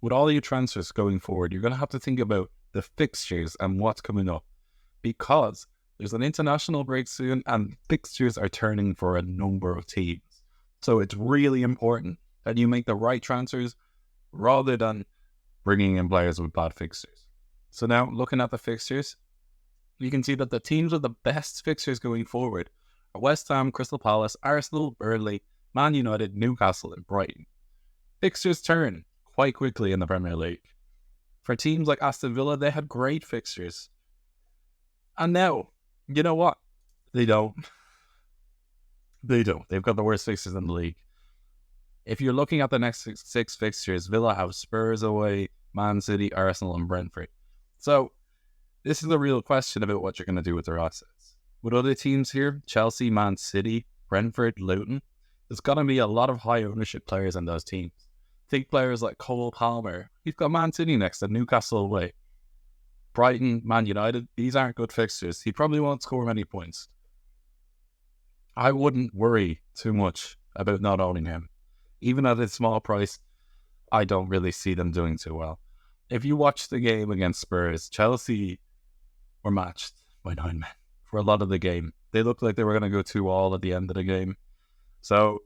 With all your transfers going forward, you're going to have to think about the fixtures and what's coming up, because there's an international break soon and fixtures are turning for a number of teams. So it's really important that you make the right transfers rather than bringing in players with bad fixtures. So now, looking at the fixtures, you can see that the teams with the best fixtures going forward are West Ham, Crystal Palace, Arsenal, Burnley, Man United, Newcastle and Brighton. Fixtures turn quite quickly in the Premier League. For teams like Aston Villa, they had great fixtures. And now, you know what? They don't. They've got the worst fixtures in the league. If you're looking at the next six fixtures, Villa have Spurs away, Man City, Arsenal and Brentford. So this is the real question about what you're going to do with their assets. With other teams here, Chelsea, Man City, Brentford, Luton, there's going to be a lot of high ownership players in those teams. Think players like Cole Palmer. He's got Man City next and Newcastle away. Brighton, Man United, these aren't good fixtures. He probably won't score many points. I wouldn't worry too much about not owning him. Even at his small price, I don't really see them doing too well. If you watch the game against Spurs, Chelsea were matched by 9 men for a lot of the game. They looked like they were going to go 2-2 at the end of the game. So,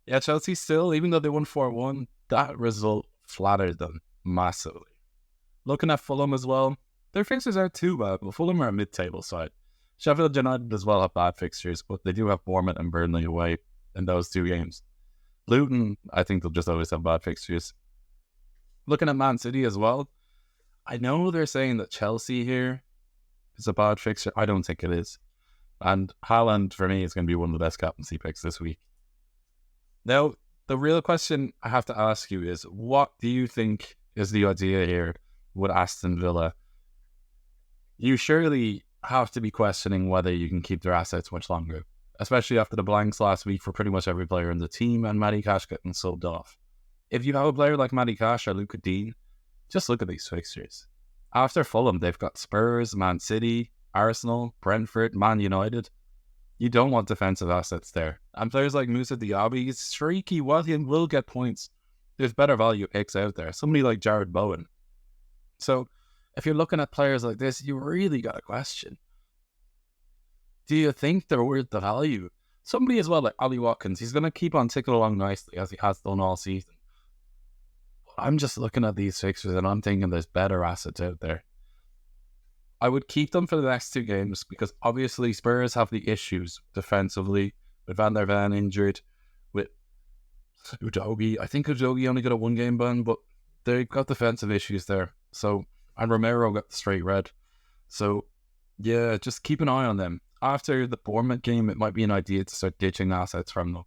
yeah, Chelsea still, even though they won 4-1, that result flattered them massively. Looking at Fulham as well, their fixtures aren't too bad, but Fulham are a mid-table side. Sheffield United as well have bad fixtures, but they do have Bournemouth and Burnley away in those two games. Luton, I think they'll just always have bad fixtures. Looking at Man City as well, I know they're saying that Chelsea here is a bad fixture. I don't think it is. And Haaland, for me, is going to be one of the best captaincy picks this week. Now, the real question I have to ask you is, what do you think is the idea here with Aston Villa? You surely have to be questioning whether you can keep their assets much longer, especially after the blanks last week for pretty much every player in the team and Matty Cash getting subbed off. If you have a player like Matty Cash or Luca Dean, just look at these fixtures. After Fulham, they've got Spurs, Man City, Arsenal, Brentford, Man United. You don't want defensive assets there. And players like Moussa Diaby, he's streaky, will get points. There's better value picks out there. Somebody like Jared Bowen. So, if you're looking at players like this, you really got a question. Do you think they're worth the value? Somebody as well like Ollie Watkins, he's going to keep on ticking along nicely as he has done all season. I'm just looking at these fixtures and I'm thinking there's better assets out there. I would keep them for the next two games because obviously Spurs have the issues defensively with Van der Ven injured, with Udogie. I think Udogie only got a 1-game ban, but they've got defensive issues there. So, and Romero got the straight red. So, yeah, just keep an eye on them. After the Bournemouth game, it might be an idea to start ditching assets from them.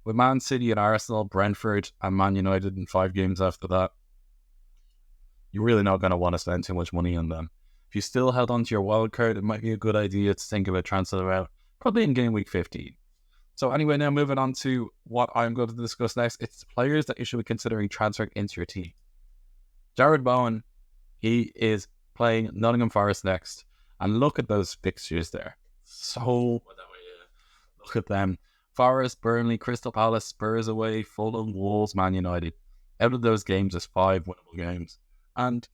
With Man City and Arsenal, Brentford and Man United in 5 games after that, you're really not going to want to spend too much money on them. If you still held on to your wildcard, it might be a good idea to think about transfer out, probably in game week 15. So anyway, now moving on to what I'm going to discuss next. It's the players that you should be considering transferring into your team. Jared Bowen, he is playing Nottingham Forest next. And look at those fixtures there. So, look at them. Forest, Burnley, Crystal Palace, Spurs away, Fulham, Wolves, Man United. Out of those games, there's 5 winnable games. And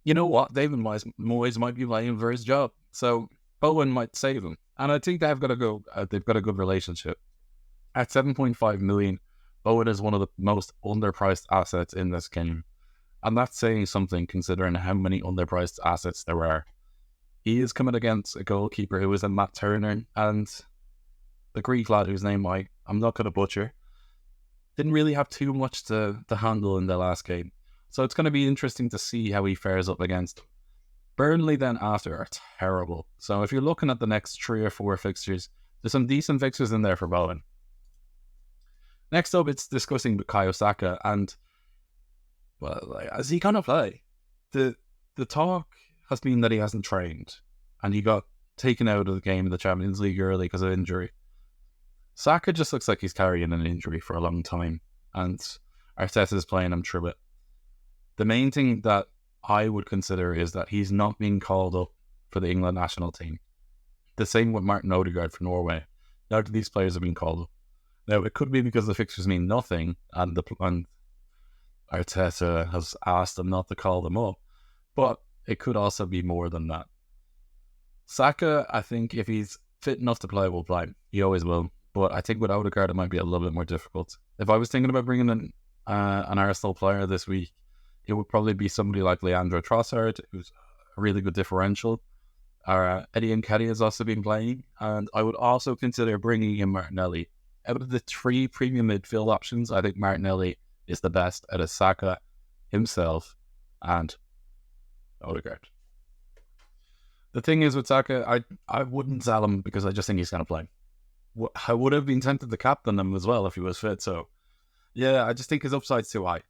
you know what? David Moyes might be playing for his job. So Bowen might save him. And I think they've got a good relationship. At 7.5 million, Bowen is one of the most underpriced assets in this game. And that's saying something considering how many underpriced assets there are. He is coming against a goalkeeper who is a Matt Turner, and the Greek lad whose name I'm not going to butcher, didn't really have too much to handle in the last game. So it's going to be interesting to see how he fares up against them. Burnley then after are terrible. So if you're looking at the next 3 or 4 fixtures, there's some decent fixtures in there for Bowen. Next up, it's discussing Bukayo Saka, and well, is he going to play? The talk has been that he hasn't trained, and he got taken out of the game in the Champions League early because of injury. Saka just looks like he's carrying an injury for a long time, and Arteta is playing him through it. The main thing that I would consider is that he's not being called up for the England national team. The same with Martin Odegaard for Norway. Now these players have been called up. Now, it could be because the fixtures mean nothing and Arteta has asked them not to call them up, but it could also be more than that. Saka, I think if he's fit enough to play, will play. He always will. But I think with Odegaard, it might be a little bit more difficult. If I was thinking about bringing in an Arsenal player this week, it would probably be somebody like Leandro Trossard, who's a really good differential. Eddie Nketiah has also been playing, and I would also consider bringing in Martinelli. Out of the 3 premium midfield options, I think Martinelli is the best out of Saka, himself, and Odegaard. The thing is with Saka, I wouldn't sell him because I just think he's going to play. I would have been tempted to captain him as well if he was fit. So, yeah, I just think his upside's too high.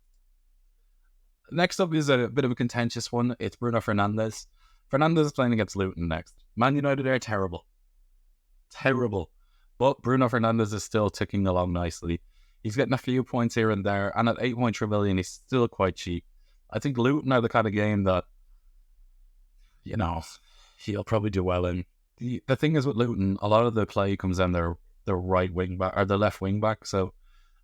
Next up is a bit of a contentious one. It's Bruno Fernandez. Fernandez is playing against Luton next. Man United are terrible. Terrible. But Bruno Fernandez is still ticking along nicely. He's getting a few points here and there, and at 8.3 million, he's still quite cheap. I think Luton are the kind of game that, you know, he'll probably do well in. The thing is with Luton, a lot of the play comes in their right wing back, or the left wing back, so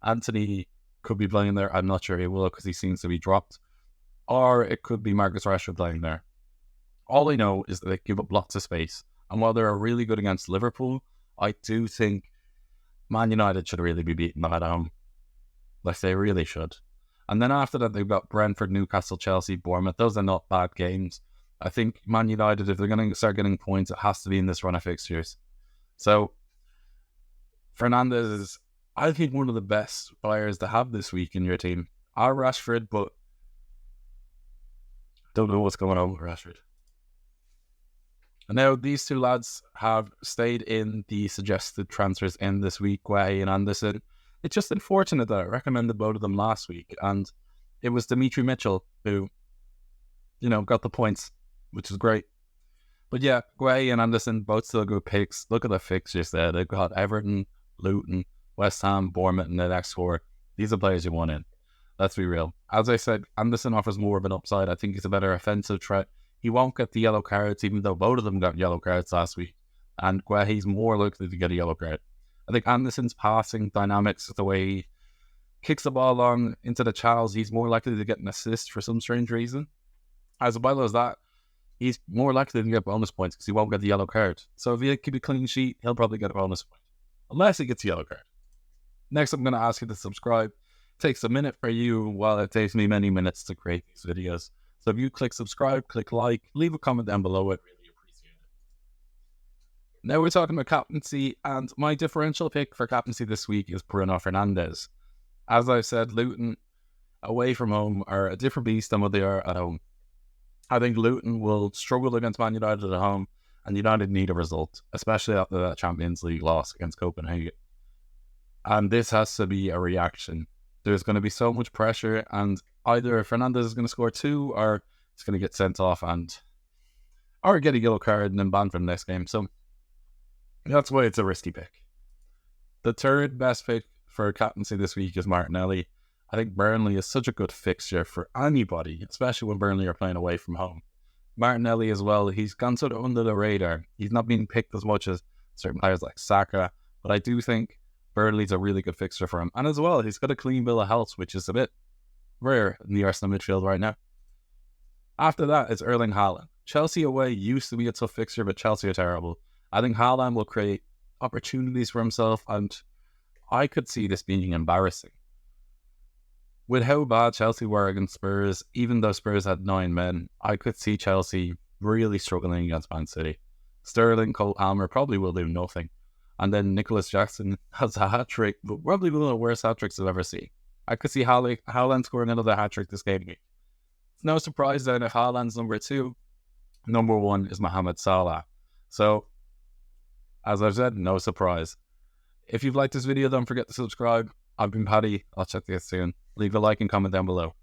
Anthony could be playing there. I'm not sure he will because he seems to be dropped. Or it could be Marcus Rashford playing there. All I know is that they give up lots of space. And while they're really good against Liverpool, I do think Man United should really be beating them at home. Like, they really should. And then after that, they've got Brentford, Newcastle, Chelsea, Bournemouth. Those are not bad games. I think Man United, if they're going to start getting points, it has to be in this run of fixtures. So, Fernandez is, I think, one of the best players to have this week in your team. Or Rashford, but don't know what's going on with Rashford. And now these two lads have stayed in the suggested transfers in this week, Guay and Anderson. It's just unfortunate that I recommended both of them last week, and it was Dimitri Mitchell who, got the points, which is great. But yeah, Guay and Anderson, both still good picks. Look at the fixtures there. They've got Everton, Luton, West Ham, Bournemouth in the next 4. These are players you want in. Let's be real. As I said, Anderson offers more of an upside. I think he's a better offensive threat. He won't get the yellow cards, even though both of them got yellow cards last week. And Guahy's more likely to get a yellow card. I think Anderson's passing dynamics, the way he kicks the ball long into the channels, he's more likely to get an assist for some strange reason. As well as that, he's more likely to get bonus points because he won't get the yellow card. So if he keep a clean sheet, he'll probably get a bonus point. Unless he gets a yellow card. Next, I'm going to ask you to subscribe. It takes a minute for you, while it takes me many minutes to create these videos. So if you click subscribe, click like, leave a comment down below, I'd really appreciate it. Now we're talking about captaincy, and my differential pick for captaincy this week is Bruno Fernandez. As I said, Luton away from home are a different beast than what they are at home. I think Luton will struggle against Man United at home, and United need a result, especially after that Champions League loss against Copenhagen. And this has to be a reaction. There's going to be so much pressure, and either Fernandez is going to score 2 or he's going to get sent off or get a yellow card and then banned from the next game. So that's why it's a risky pick. The third best pick for captaincy this week is Martinelli. I think Burnley is such a good fixture for anybody, especially when Burnley are playing away from home. Martinelli as well, he's gone sort of under the radar. He's not being picked as much as certain players like Saka, but I do think Burnley's a really good fixture for him. And as well, he's got a clean bill of health, which is a bit rare in the Arsenal midfield right now. After that, it's Erling Haaland. Chelsea away used to be a tough fixture, but Chelsea are terrible. I think Haaland will create opportunities for himself, and I could see this being embarrassing. With how bad Chelsea were against Spurs, even though Spurs had 9 men, I could see Chelsea really struggling against Man City. Sterling, Cole Palmer probably will do nothing. And then Nicholas Jackson has a hat-trick, but probably one of the worst hat-tricks I've ever seen. I could see Haaland scoring another hat-trick this game week. It's no surprise then if Haaland's number 2, number 1 is Mohamed Salah. So, as I've said, no surprise. If you've liked this video, don't forget to subscribe. I've been Paddy. I'll chat to you soon. Leave a like and comment down below.